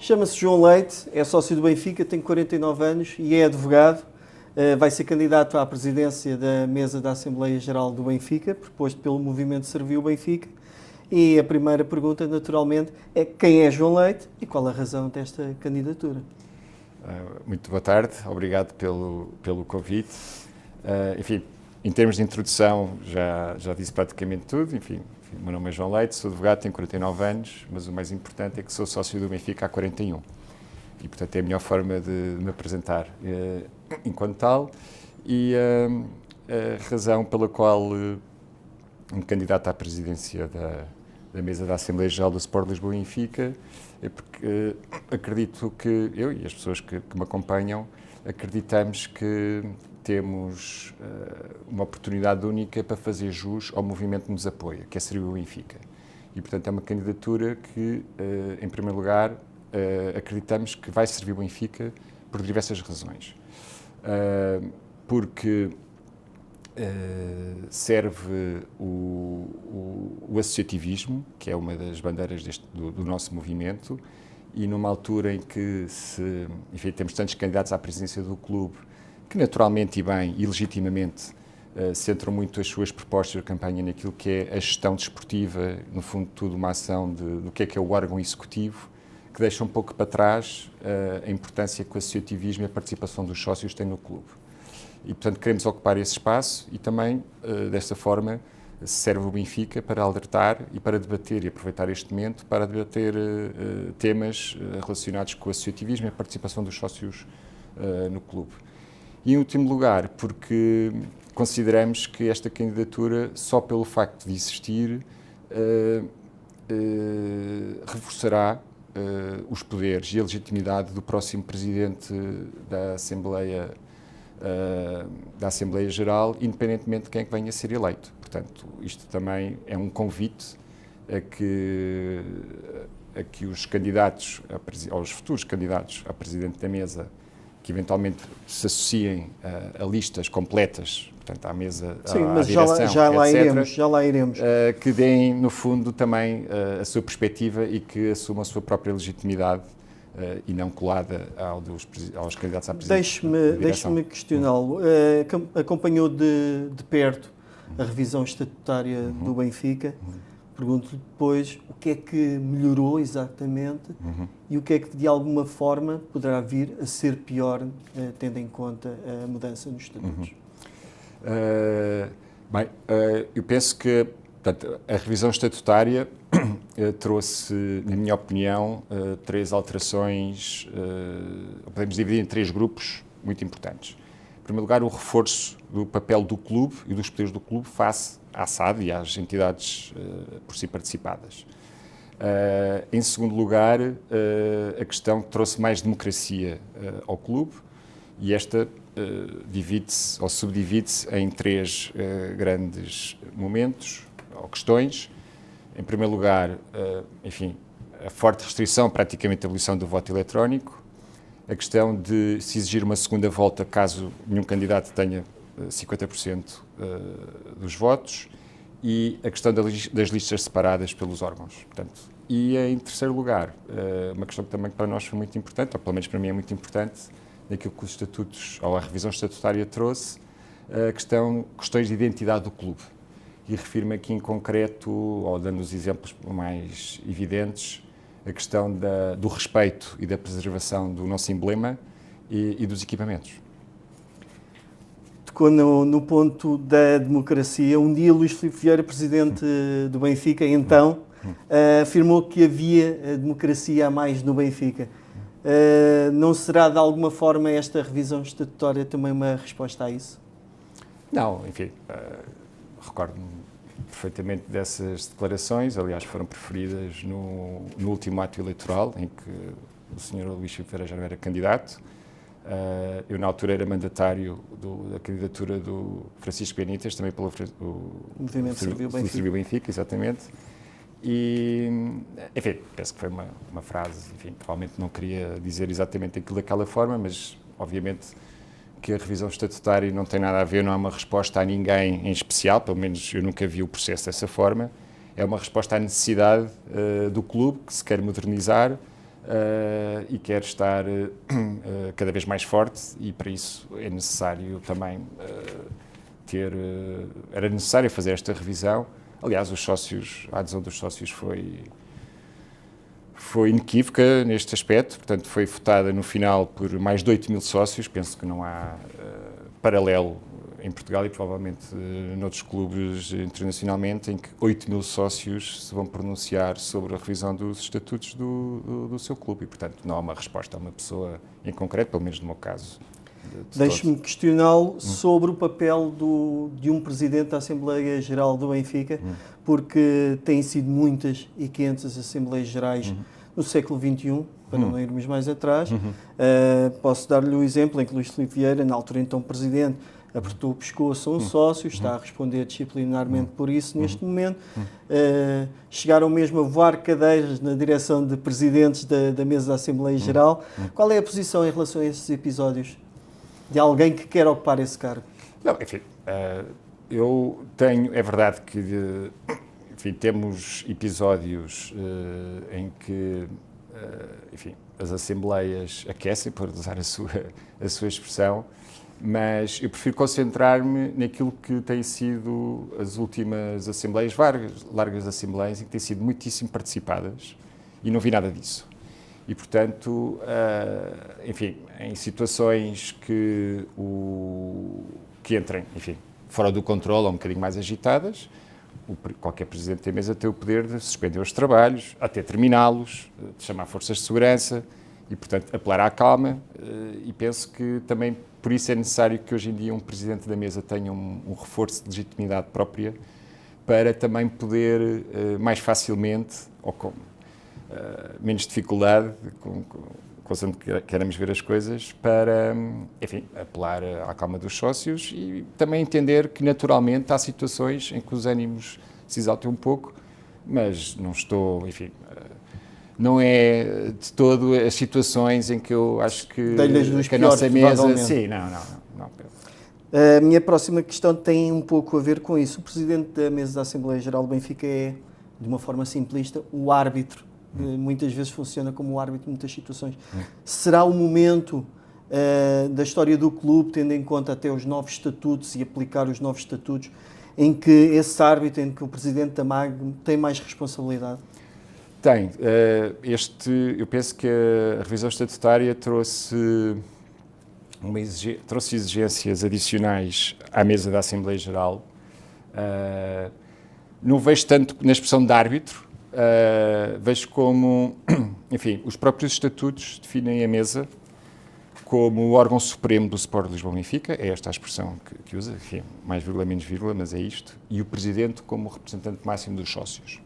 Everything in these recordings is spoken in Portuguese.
Chama-se João Leite, é sócio do Benfica, tem 49 anos e é advogado. Vai ser candidato à presidência da mesa da Assembleia Geral do Benfica, proposto pelo Movimento Serviu Benfica. E a primeira pergunta, naturalmente, é quem é João Leite e qual a razão desta candidatura? Muito boa tarde, obrigado pelo convite. Enfim, em termos de introdução, já disse praticamente tudo. Enfim, o meu nome é João Leite, sou advogado, tenho 49 anos, mas o mais importante é que sou sócio do Benfica há 41. E, portanto, é a melhor forma de me apresentar enquanto tal. E a razão pela qual me candidato à presidência da mesa da Assembleia Geral do Sport Lisboa e Benfica é porque acredito que eu e as pessoas que me acompanham acreditamos que temos uma oportunidade única para fazer jus ao movimento que nos apoia, que é Serviu Benfica. E, portanto, é uma candidatura que, em primeiro lugar, acreditamos que vai servir o Benfica por diversas razões. Porque serve o associativismo, que é uma das bandeiras do nosso movimento, e numa altura em que enfim, temos tantos candidatos à presidência do clube que naturalmente e bem e legitimamente centram muito as suas propostas de campanha naquilo que é a gestão desportiva, no fundo tudo uma ação do que é o órgão executivo, que deixa um pouco para trás a importância que o associativismo e a participação dos sócios têm no clube. E, portanto, queremos ocupar esse espaço e também, desta forma, serve o Benfica para alertar e para debater e aproveitar este momento para debater temas relacionados com o associativismo e a participação dos sócios no clube. E, em último lugar, porque consideramos que esta candidatura, só pelo facto de existir, reforçará os poderes e a legitimidade do próximo presidente da Assembleia Geral, independentemente de quem é que venha a ser eleito. Portanto, isto também é um convite a que os candidatos, aos futuros candidatos a presidente da mesa, que eventualmente se associem a listas completas, portanto, à mesa, sim, à mas direção, já lá iremos. Que deem, no fundo, também a sua perspectiva e que assumam a sua própria legitimidade e não colada aos candidatos à presidência. Deixe-me questioná-lo. Acompanhou de perto a revisão estatutária do Benfica. Pergunto-lhe depois o que é que melhorou exatamente e o que é que, de alguma forma, poderá vir a ser pior, tendo em conta a mudança nos estatutos. Eu penso que, portanto, a revisão estatutária trouxe, na minha opinião, três alterações, podemos dividir em três grupos muito importantes. Em primeiro lugar, o reforço do papel do clube e dos poderes do clube face à SAD e às entidades por si participadas. Em segundo lugar, a questão que trouxe mais democracia ao clube, e esta divide-se ou subdivide-se em três grandes momentos ou questões. Em primeiro lugar, enfim, a forte restrição, praticamente a abolição do voto eletrónico, a questão de se exigir uma segunda volta caso nenhum candidato tenha 50% dos votos, e a questão das listas separadas pelos órgãos. Portanto, e em terceiro lugar, uma questão que também para nós foi muito importante, ou pelo menos para mim é muito importante, naquilo que os estatutos, ou a revisão estatutária trouxe, questões de identidade do clube. E refiro-me aqui em concreto, ou dando os exemplos mais evidentes, a questão do respeito e da preservação do nosso emblema e dos equipamentos. Tocou no ponto da democracia. Um dia Luís Filipe Vieira, presidente do Benfica, então, afirmou que havia democracia a mais no Benfica. Não será, de alguma forma, esta revisão estatutária também uma resposta a isso? Não, enfim, recordo-me perfeitamente dessas declarações, aliás, foram preferidas no último ato eleitoral, em que o Sr. Luís Filipe Vieira já não era candidato. Eu, na altura, era mandatário da candidatura do Francisco Benítez, também pelo Movimento Serviu Benfica, exatamente. E, enfim, penso que foi uma frase, enfim, provavelmente não queria dizer exatamente aquilo daquela forma, mas, obviamente, que a revisão estatutária não tem nada a ver, não é uma resposta a ninguém em especial, pelo menos eu nunca vi o processo dessa forma, é uma resposta à necessidade do clube, que se quer modernizar, e quer estar cada vez mais forte, e para isso é necessário também era necessário fazer esta revisão. Aliás, a adesão dos sócios foi inequívoca neste aspecto, portanto foi votada no final por mais de 8 mil sócios. Penso que não há paralelo em Portugal e provavelmente noutros clubes internacionalmente em que 8 mil sócios se vão pronunciar sobre a revisão dos estatutos do seu clube e, portanto, não há uma resposta a uma pessoa em concreto, pelo menos no meu caso. Deixe-me questioná-lo sobre o papel de um presidente da Assembleia Geral do Benfica, porque têm sido muitas e quentes as Assembleias Gerais no século XXI, para não irmos mais atrás. Posso dar-lhe o exemplo em que Luís Filipe Vieira, na altura então presidente, apertou o pescoço a um sócio, está a responder disciplinarmente por isso neste momento. Chegaram mesmo a voar cadeiras na direção de presidentes da mesa da Assembleia Geral. Qual é a posição em relação a esses episódios de alguém que quer ocupar esse cargo? Não, enfim, eu tenho, é verdade que, enfim, temos episódios em que, enfim, as assembleias aquecem, por usar a sua expressão, mas eu prefiro concentrar-me naquilo que têm sido as últimas assembleias, largas assembleias, em que têm sido muitíssimo participadas, e não vi nada disso. E, portanto, enfim, em situações que entrem, enfim, fora do controle ou um bocadinho mais agitadas, qualquer presidente da mesa tem o poder de suspender os trabalhos, até terminá-los, de chamar forças de segurança e, portanto, apelar à calma. E penso que também por isso é necessário que hoje em dia um presidente da mesa tenha um reforço de legitimidade própria para também poder mais facilmente ou com menos dificuldade, consoante queremos ver as coisas, para, enfim, apelar à calma dos sócios e também entender que, naturalmente, há situações em que os ânimos se exaltam um pouco, mas não estou, enfim, não é de todo as situações em que eu acho que a nossa mesa... Sim, não. A minha próxima questão tem um pouco a ver com isso. O presidente da mesa da Assembleia Geral do Benfica é, de uma forma simplista, o árbitro. Muitas vezes funciona como o árbitro em muitas situações. Será o momento da história do clube, tendo em conta até os novos estatutos e aplicar os novos estatutos, em que esse árbitro, em que o presidente da MAG tem mais responsabilidade? Tem. Eu penso que a revisão estatutária trouxe exigências adicionais à mesa da Assembleia Geral. Não vejo tanto na expressão de árbitro, vejo como, enfim, os próprios estatutos definem a mesa como o órgão supremo do Sport Lisboa Benfica, é esta a expressão que usa, enfim, mais vírgula, menos vírgula, mas é isto, e o presidente como representante máximo dos sócios.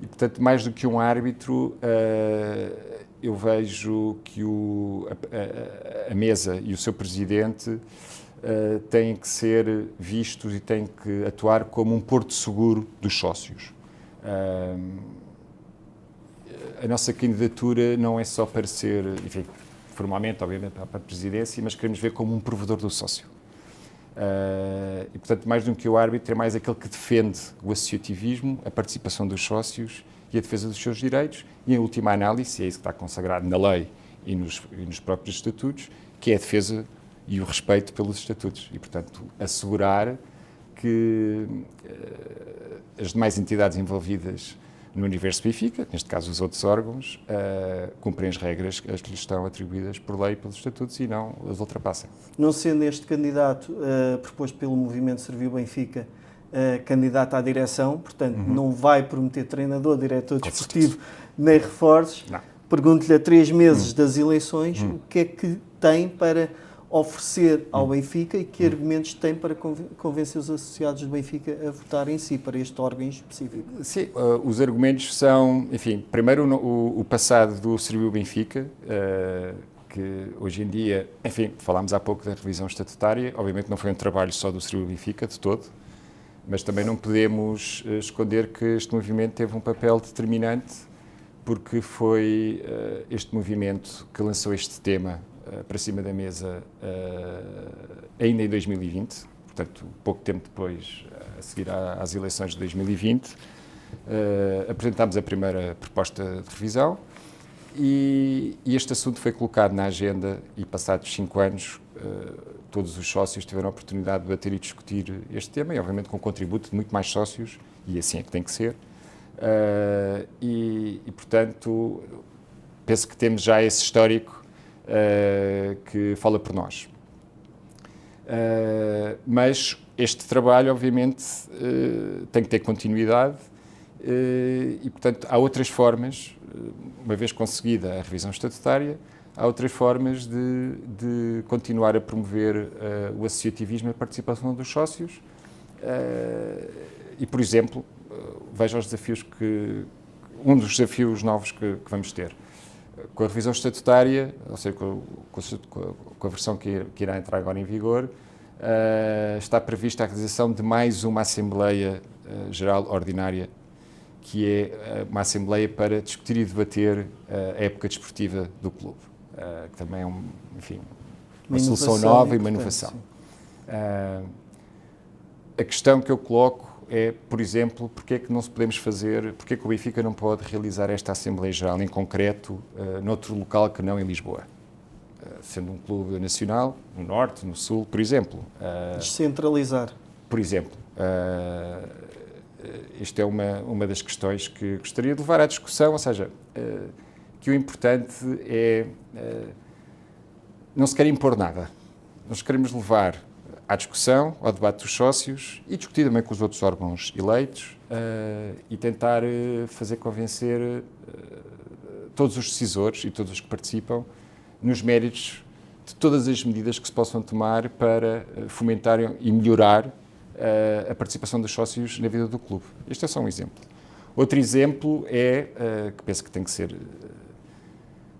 E, portanto, mais do que um árbitro, eu vejo que a mesa e o seu presidente têm que ser vistos e têm que atuar como um porto seguro dos sócios. A nossa candidatura não é só para ser, enfim, formalmente, obviamente, para a presidência, mas queremos ver como um provedor do sócio. E, portanto, mais do que o árbitro, é mais aquele que defende o associativismo, a participação dos sócios e a defesa dos seus direitos e, em última análise, é isso que está consagrado na lei e nos próprios estatutos, que é a defesa e o respeito pelos estatutos e, portanto, assegurar que as demais entidades envolvidas no universo Benfica, neste caso os outros órgãos, cumprem as regras que lhes estão atribuídas por lei e pelos estatutos e não as ultrapassem. Não sendo este candidato proposto pelo Movimento Serviu Benfica candidato à direção, portanto não vai prometer treinador, diretor desportivo, nem reforços. Pergunto-lhe a 3 meses das eleições o que é que tem para oferecer ao Benfica e que argumentos tem para convencer os associados do Benfica a votar em si, para este órgão específico? Sim, os argumentos são, enfim, primeiro o passado do Serviu Benfica, que hoje em dia, enfim, falámos há pouco da revisão estatutária, obviamente não foi um trabalho só do Serviu Benfica, de todo, mas também não podemos esconder que este movimento teve um papel determinante, porque foi este movimento que lançou este tema para cima da mesa ainda em 2020, portanto, pouco tempo depois, a seguir às eleições de 2020, apresentámos a primeira proposta de revisão, E este assunto foi colocado na agenda e, passados 5 anos, todos os sócios tiveram a oportunidade de debater e discutir este tema, e obviamente com o contributo de muito mais sócios, e assim é que tem que ser. Portanto, penso que temos já esse histórico que fala por nós. Mas este trabalho, obviamente, tem que ter continuidade e, portanto, há outras formas, uma vez conseguida a revisão estatutária, há outras formas de continuar a promover o associativismo e a participação dos sócios e, por exemplo, veja os desafios um dos desafios novos que vamos ter. Com a revisão estatutária, ou seja, com a versão que irá entrar agora em vigor, está prevista a realização de mais uma Assembleia Geral Ordinária, que é uma Assembleia para discutir e debater a época desportiva do clube, que também é uma solução nova e uma inovação. A questão que eu coloco é, por exemplo, porque é que não se podemos fazer, porque é que o Benfica não pode realizar esta Assembleia Geral em concreto noutro local que não em Lisboa? Sendo um clube nacional, no Norte, no Sul, por exemplo. Descentralizar. Por exemplo. Isto é uma das questões que gostaria de levar à discussão, ou seja, que o importante é não se quer impor nada. Nós queremos levar à discussão, ao debate dos sócios e discutir também com os outros órgãos eleitos e tentar fazer convencer todos os decisores e todos os que participam nos méritos de todas as medidas que se possam tomar para fomentar e melhorar a participação dos sócios na vida do clube. Este é só um exemplo. Outro exemplo é, que penso que tem que ser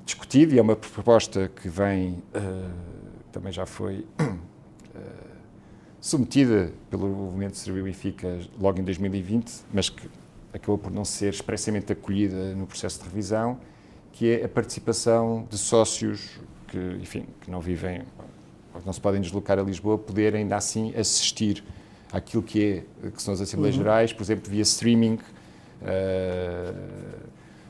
discutido, e é uma proposta que vem, também já foi submetida pelo Movimento Serviu Benfica logo em 2020, mas que acabou por não ser expressamente acolhida no processo de revisão, que é a participação de sócios que não vivem, ou não se podem deslocar a Lisboa, poder ainda assim assistir àquilo que são as Assembleias Gerais, por exemplo, via streaming.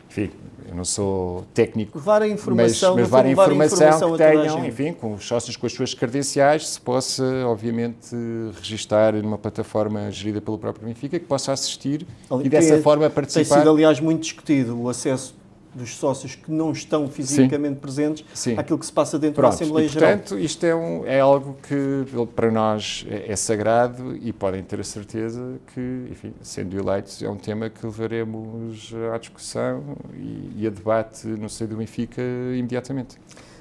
Enfim, eu não sou técnico, levar a informação, mas levar a informação que tenham, enfim, com os sócios com as suas credenciais, se possa, obviamente, registar numa plataforma gerida pelo próprio Benfica, que possa assistir e dessa forma participar. Tem sido, aliás, muito discutido o acesso dos sócios que não estão fisicamente presentes àquilo que se passa dentro da Assembleia Geral. Portanto, isto é algo que para nós é sagrado e podem ter a certeza que, enfim, sendo eleitos, é um tema que levaremos à discussão e a debate no seio do Benfica imediatamente.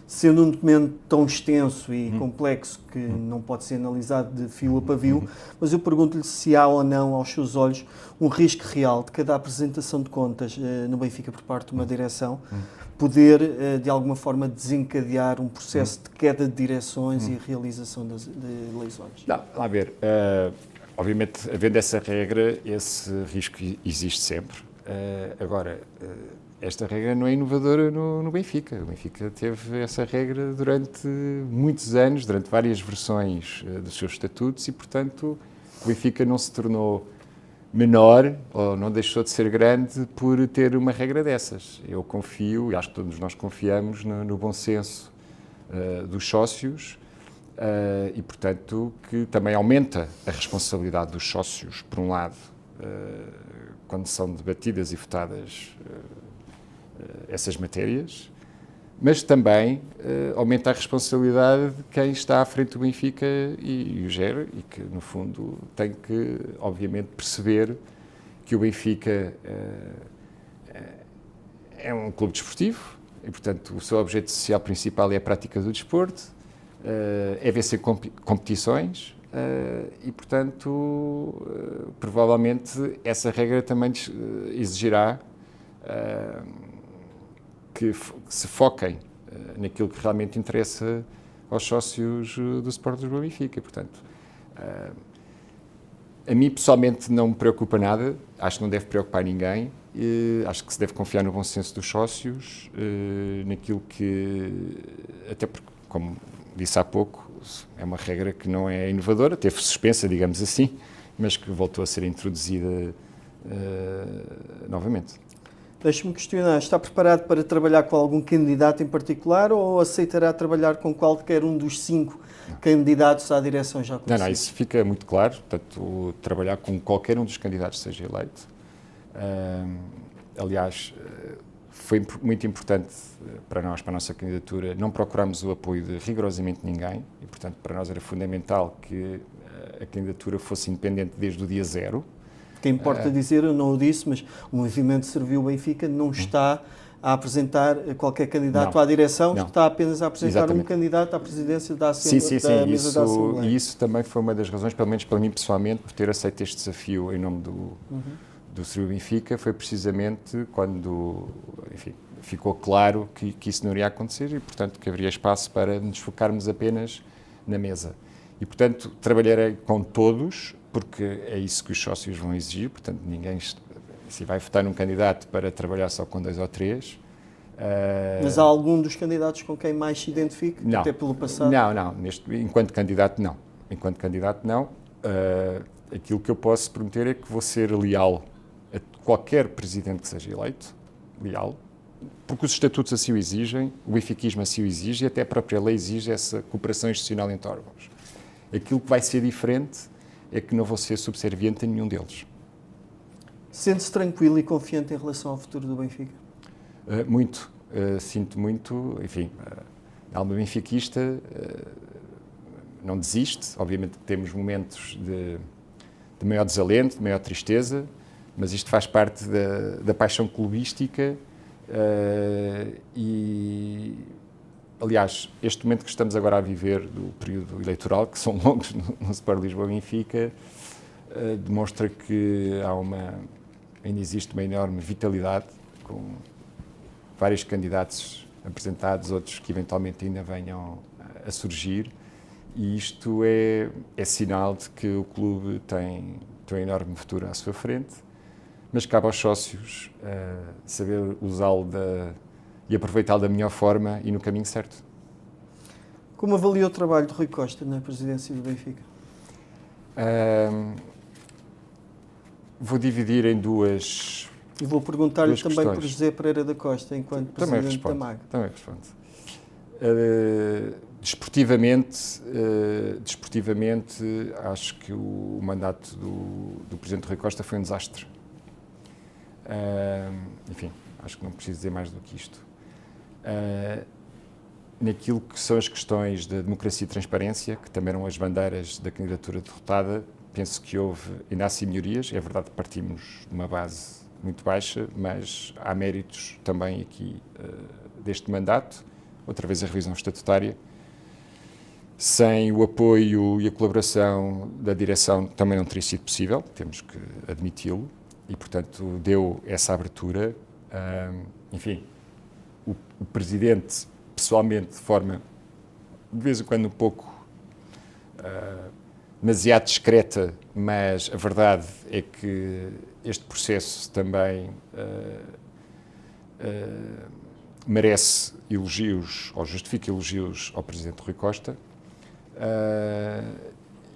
Sendo um documento tão extenso e complexo que não pode ser analisado de fio a pavio, mas eu pergunto-lhe se há ou não, aos seus olhos, um risco real de cada apresentação de contas no Benfica por parte de uma direção poder, de alguma forma, desencadear um processo de queda de direções e realização de eleições. Não, lá ver, obviamente, havendo essa regra, esse risco existe sempre. Agora, esta regra não é inovadora no Benfica. O Benfica teve essa regra durante muitos anos, durante várias versões dos seus estatutos e, portanto, o Benfica não se tornou menor ou não deixou de ser grande por ter uma regra dessas. Eu confio, e acho que todos nós confiamos, no bom senso dos sócios e, portanto, que também aumenta a responsabilidade dos sócios, por um lado, quando são debatidas e votadas essas matérias, mas também aumenta a responsabilidade de quem está à frente do Benfica e o gera e que, no fundo, tem que, obviamente, perceber que o Benfica é um clube desportivo e, portanto, o seu objeto social principal é a prática do desporto, é vencer competições e, portanto, provavelmente essa regra também exigirá que se foquem naquilo que realmente interessa aos sócios do Sport Lisboa Benfica. Portanto, a mim pessoalmente não me preocupa nada, acho que não deve preocupar ninguém, acho que se deve confiar no bom senso dos sócios, naquilo que, até porque, como disse há pouco, é uma regra que não é inovadora, teve suspensa, digamos assim, mas que voltou a ser introduzida novamente. Deixe-me questionar, está preparado para trabalhar com algum candidato em particular ou aceitará trabalhar com qualquer um dos 5 candidatos à direção já conhecidos? Não, isso fica muito claro. Portanto, trabalhar com qualquer um dos candidatos seja eleito. Aliás, foi muito importante para nós, para a nossa candidatura, não procurarmos o apoio de rigorosamente ninguém e, portanto, para nós era fundamental que a candidatura fosse independente desde o dia 0. O que importa dizer, eu não o disse, mas o Movimento Serviu Benfica não está a apresentar qualquer candidato à direção, está apenas a apresentar um candidato à presidência da Assembleia. Da mesa da Assembleia. E isso também foi uma das razões, pelo menos para mim pessoalmente, por ter aceito este desafio em nome do Serviu Benfica, foi precisamente quando, enfim, ficou claro que isso não iria acontecer e, portanto, que haveria espaço para nos focarmos apenas na mesa. E, portanto, trabalharei com todos, porque é isso que os sócios vão exigir, portanto, ninguém se vai votar num candidato para trabalhar só com 2 ou 3. Mas há algum dos candidatos com quem mais se identifique, não, até pelo passado? Não. Enquanto candidato, não. Aquilo que eu posso prometer é que vou ser leal a qualquer presidente que seja eleito, leal, porque os estatutos assim o exigem, o benfiquismo assim o exige e até a própria lei exige essa cooperação institucional entre órgãos. Aquilo que vai ser diferente é que não vou ser subserviente a nenhum deles. Sente-se tranquilo e confiante em relação ao futuro do Benfica? Muito. Sinto muito. Enfim, a alma benfiquista não desiste. Obviamente que temos momentos de maior desalento, de maior tristeza, mas isto faz parte da paixão clubística e... Aliás, este momento que estamos agora a viver do período eleitoral, que são longos no Sport Lisboa-Benfica, demonstra que ainda existe uma enorme vitalidade, com vários candidatos apresentados, outros que eventualmente ainda venham a surgir, e isto é sinal de que o clube tem um enorme futuro à sua frente, mas cabe aos sócios saber usá-lo e aproveitá-lo da melhor forma e no caminho certo. Como avalia o trabalho de Rui Costa na presidência do Benfica? Vou dividir em duas. E vou perguntar-lhe também questões. por José Pereira da Costa, enquanto presidente da MAG. Também respondo. Desportivamente, acho que o mandato do presidente Rui Costa foi um desastre. Enfim, acho que não preciso dizer mais do que isto. Naquilo que são as questões da democracia e transparência, que também eram as bandeiras da candidatura derrotada, penso que ainda há sim melhorias. É verdade que partimos de uma base muito baixa, mas há méritos também aqui deste mandato. Outra vez a revisão estatutária. Sem o apoio e a colaboração da direção também não teria sido possível, temos que admiti-lo, e portanto deu essa abertura. Enfim, o Presidente, pessoalmente, de forma, de vez em quando, um pouco demasiado discreta, mas a verdade é que este processo também merece elogios, ou justifica elogios ao Presidente Rui Costa.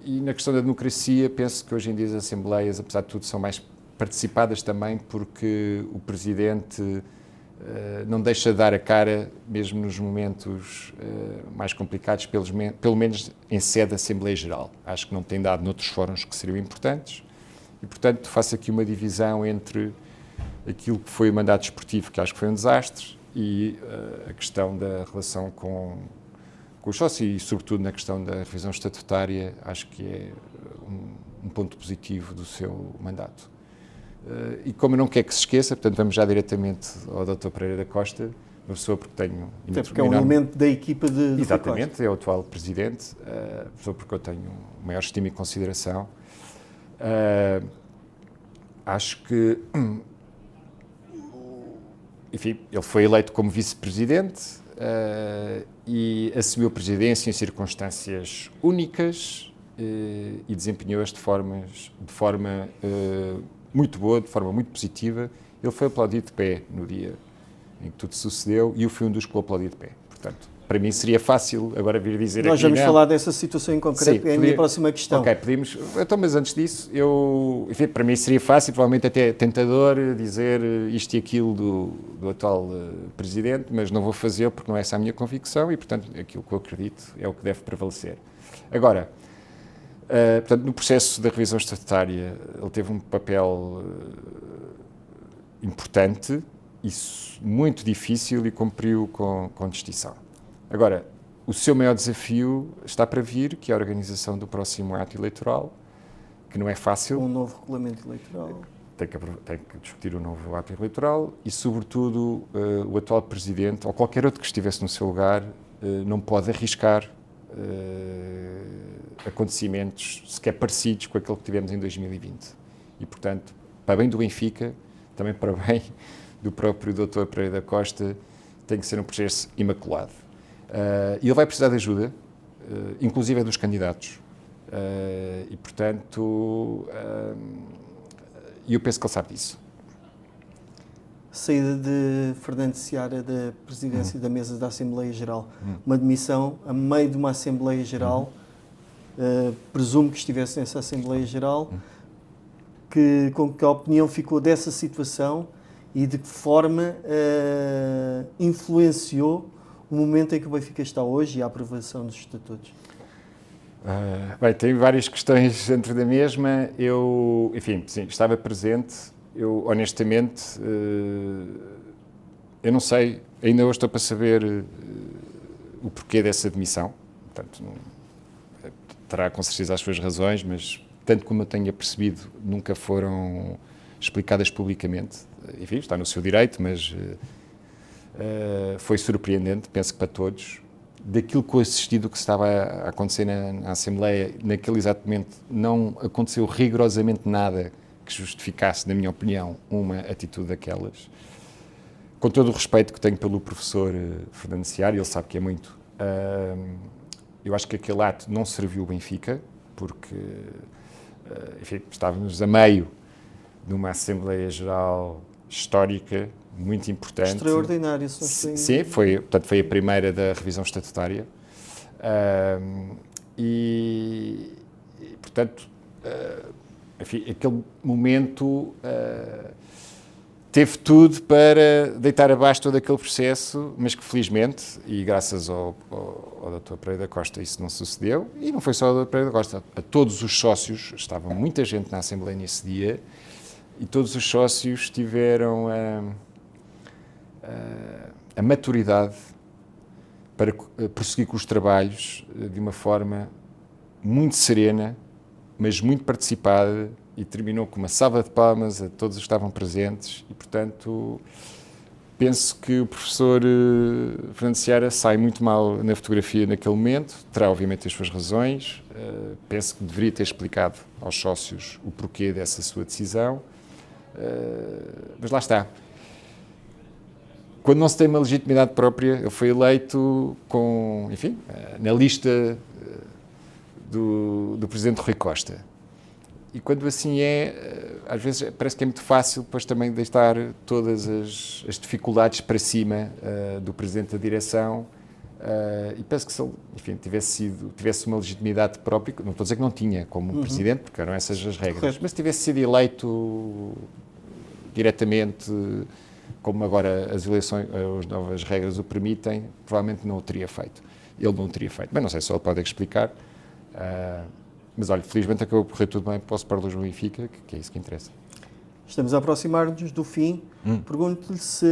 E na questão da democracia, penso que hoje em dia as Assembleias, apesar de tudo, são mais participadas também porque o Presidente não deixa de dar a cara, mesmo nos momentos mais complicados, pelo menos em sede da Assembleia Geral. Acho que não tem dado noutros fóruns que seriam importantes e, portanto, faço aqui uma divisão entre aquilo que foi o mandato desportivo, que acho que foi um desastre, e a questão da relação com os sócios e, sobretudo, na questão da revisão estatutária, acho que é um ponto positivo do seu mandato. E como eu não quero que se esqueça, portanto, vamos já diretamente ao Dr. Pereira da Costa, uma pessoa porque tenho... Até porque é um elemento da equipa de Exatamente, é o atual Presidente, pessoa porque eu tenho maior estima e consideração. Acho que, enfim, ele foi eleito como Vice-Presidente e assumiu a presidência em circunstâncias únicas e desempenhou-as de forma muito boa, de forma muito positiva. Ele foi aplaudido de pé no dia em que tudo sucedeu e eu fui um dos que o aplaudi de pé. Portanto, para mim seria fácil agora vir dizer Nós aqui... vamos falar dessa situação em concreto, é a minha próxima questão. Ok, podemos... Então, mas antes disso, enfim, para mim seria fácil, provavelmente até tentador, dizer isto e aquilo do atual Presidente, mas não vou fazer porque não é essa a minha convicção e, portanto, aquilo que eu acredito é o que deve prevalecer. Agora, portanto, no processo da revisão estatutária, ele teve um papel importante e muito difícil e cumpriu com distinção. Agora, o seu maior desafio está para vir, que é a organização do próximo ato eleitoral, que não é fácil. Um novo regulamento eleitoral. Tem que discutir o novo ato eleitoral e, sobretudo, o atual Presidente, ou qualquer outro que estivesse no seu lugar, não pode arriscar acontecimentos sequer parecidos com aquele que tivemos em 2020. E, portanto, para bem do Benfica, também para bem do próprio Dr. Pereira da Costa, tem que ser um processo imaculado. E ele vai precisar de ajuda, inclusive dos candidatos. E, portanto, eu penso que ele sabe disso. Saída de Fernando Seara da presidência da mesa da Assembleia Geral. Uma demissão a meio de uma Assembleia Geral, presumo que estivesse nessa Assembleia Geral, com que a opinião ficou dessa situação e de que forma influenciou o momento em que o Benfica está hoje e a aprovação dos estatutos? Bem, tem várias questões dentro da mesma. Eu, enfim, sim, estava presente. Eu, honestamente, eu não sei, ainda hoje estou para saber o porquê dessa demissão. Portanto, terá com certeza as suas razões, mas, tanto como eu tenha percebido, nunca foram explicadas publicamente. Enfim, está no seu direito, mas foi surpreendente, penso que para todos. Daquilo que eu assisti do que estava a acontecer na Assembleia, naquele exato momento, não aconteceu rigorosamente nada que justificasse, na minha opinião, uma atitude daquelas. Com todo o respeito que tenho pelo professor Fernando Seara, ele sabe que é muito, eu acho que aquele ato não serviu o Benfica, porque, enfim, estávamos a meio de uma Assembleia Geral histórica, muito importante. Extraordinário. Sim, portanto, foi a primeira da revisão estatutária. Portanto, enfim, aquele momento teve tudo para deitar abaixo todo aquele processo, mas que felizmente, e graças ao Dr. Pereira da Costa, isso não sucedeu, e não foi só ao Dr. Pereira da Costa, a todos os sócios, estava muita gente na Assembleia nesse dia, e todos os sócios tiveram a maturidade para prosseguir com os trabalhos de uma forma muito serena, mas muito participada, e terminou com uma salva de palmas a todos os que estavam presentes e, portanto, penso que o professor Fernando Seara sai muito mal na fotografia naquele momento, terá obviamente as suas razões, penso que deveria ter explicado aos sócios o porquê dessa sua decisão, mas lá está. Quando não se tem uma legitimidade própria, ele foi eleito com, enfim, na lista do Presidente Rui Costa. E quando assim é, às vezes parece que é muito fácil depois também deixar todas as dificuldades para cima do Presidente da Direção, e penso que se ele, enfim, tivesse uma legitimidade própria, não estou a dizer que não tinha como Presidente, porque eram essas as regras, Correto. mas se tivesse sido eleito diretamente, como agora as eleições, as novas regras o permitem, provavelmente não o teria feito. Ele não o teria feito. Bem, não sei se ele pode explicar, mas olha, felizmente acabou por correr tudo bem para o Sport Lisboa e Benfica, que é isso que interessa. Estamos a aproximar-nos do fim. Pergunto-lhe se,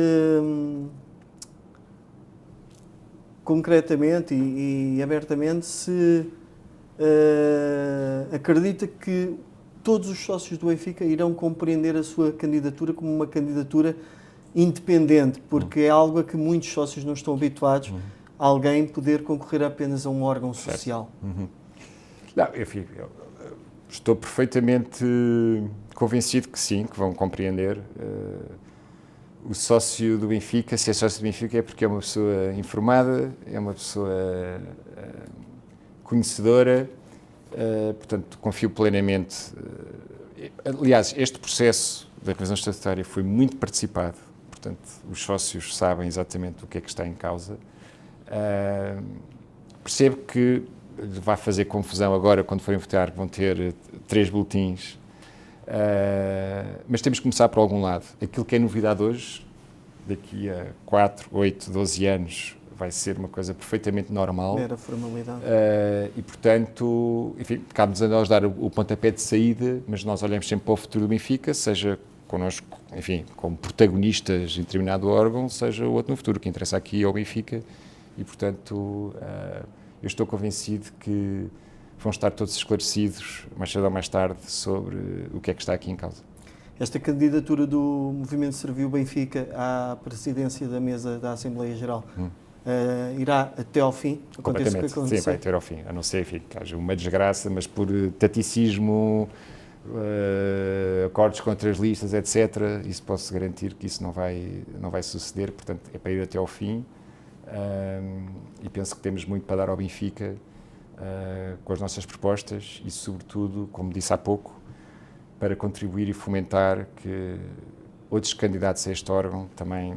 concretamente e abertamente, se acredita que todos os sócios do Benfica irão compreender a sua candidatura como uma candidatura independente, porque é algo a que muitos sócios não estão habituados, alguém poder concorrer apenas a um órgão social. Não, enfim, eu estou perfeitamente convencido que sim, que vão compreender. O sócio do Benfica, se é sócio do Benfica, é porque é uma pessoa informada, é uma pessoa conhecedora, portanto, confio plenamente. Aliás, este processo da revisão estatutária foi muito participado, portanto, os sócios sabem exatamente o que é que está em causa. Percebo que vai fazer confusão agora, quando forem votar, que vão ter 3 boletins, mas temos que começar por algum lado. Aquilo que é novidade hoje, daqui a 4, 8, 12 anos, vai ser uma coisa perfeitamente normal. Mera formalidade. E, portanto, enfim, cabe-nos a nós dar o pontapé de saída, mas nós olhamos sempre para o futuro do Benfica, seja connosco, enfim, como protagonistas em determinado órgão, seja o outro no futuro. O que interessa aqui é o Benfica e, portanto, eu estou convencido que vão estar todos esclarecidos, mais cedo ou mais tarde, sobre o que é que está aqui em causa. Esta candidatura do Movimento Serviu Benfica à presidência da mesa da Assembleia Geral irá até ao fim? Aconteça o que acontecer? Sim, vai até ao fim, a não ser, enfim, que haja uma desgraça, mas por taticismo, acordos contra as listas, etc., isso posso garantir que isso não vai suceder, portanto, é para ir até ao fim, e penso que temos muito para dar ao Benfica com as nossas propostas e, sobretudo, como disse há pouco, para contribuir e fomentar que outros candidatos a este órgão também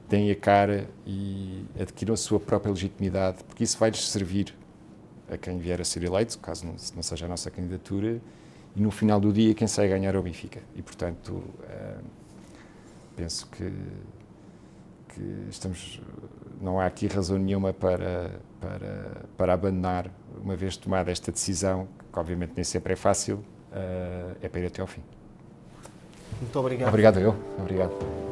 deem a cara e adquiram a sua própria legitimidade, porque isso vai-lhes servir a quem vier a ser eleito, caso não seja a nossa candidatura, e no final do dia quem sai a ganhar é o Benfica. E, portanto, penso que não há aqui razão nenhuma para abandonar, uma vez tomada esta decisão, que obviamente nem sempre é fácil, é para ir até ao fim. Muito obrigado. Obrigado eu. Obrigado.